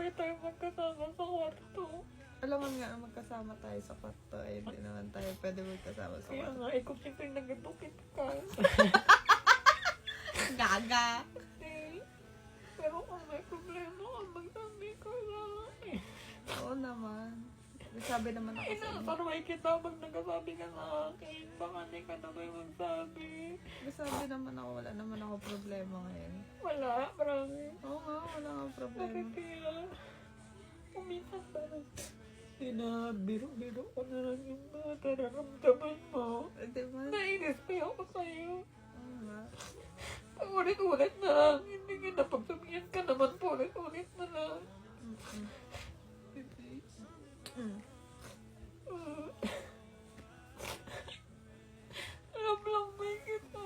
lagi tayo magkasama sa kwarto. Alam mo nga, magkasama tayo sa kwarto. Eh, hindi naman tayo pwede magkasama sa Kaya kwarto. nga, ikaw siyempre nagdukit ka. Gaga! Eh, pero kung may problema ka, magsabi ka lang. Oo naman. Sabi naman ako sa inyo. Para may kita pag nagsasabi ka sa akin. Baka hindi ka na may magsabi. Sabi naman ako, wala naman ako problema ngayon. Wala, marami. Oo nga, wala akong problema. Nakikira. Kumisan parang biro-biro ko na lang yung mga nararamdaman mo. Diba? Nainis pa ako sa'yo. Oo nga. Ulit-ulit na lang. Hindi ka napagsabihan ka naman po. Ulit-ulit na lang. Love lang may kita.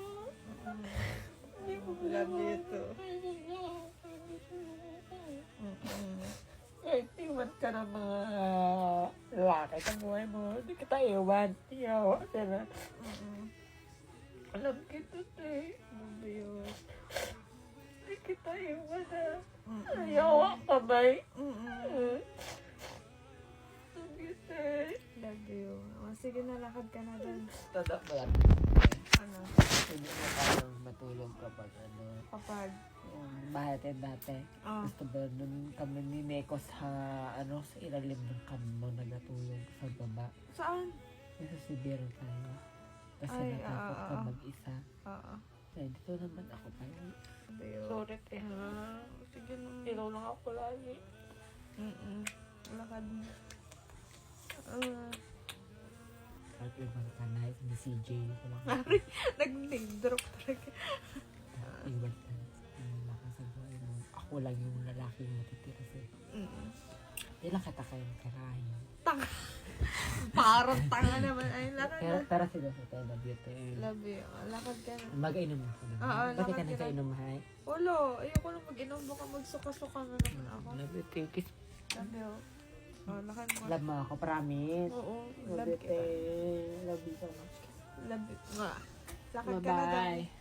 Hindi mo Love you too. Kahit iwan ka ng mga lalaki sa buhay mo, hindi kita iwan. Iyawa ka na. Alam kita, te. Love you. Hindi kita iwan na. Iyawa ka ba? Love you. O, sige na, lakad ka na doon. Totoo ba? Ano? Hindi mo parang matulog kapag Kapag? yung bahay natin dati. Oh. Gusto ba nun kami ni Neko sa sa ilalim ng kamo nagatulog sa baba. Saan? Kasi si Biro tayo. Kasi Ay, natakot ka oo. mag-isa. Oo. Kaya dito naman ako pa. Love you. Sorry, te, ha? Sige na. Ilaw lang ako lagi. Lakad mo. At ibang kanay, ni CJ ko lang. Nag-name drop talaga. Iwan ka. Lakas sa buhay mo. Ako lang yung lalaki yung matitira sa'yo. Ilang kita kayong karahin. Tanga. Parang tanga naman. Ay, lakad Pero, na. pero sila sa tayo, love you tayo. Love you. Lakad ka na. Mag-inom ako naman. Oo, Pati ka lakad ka na. nagkainom, hay. Wala. Ayoko na mag-inom. Baka magsuka-suka na naman ako. Love you tayo. Kiss. Love you. Oh, lakad mo. Love mo ako, promise. Oo. Love Love you kita. tayo. Love you so much. Love you. Lakad ka na. Bye-bye.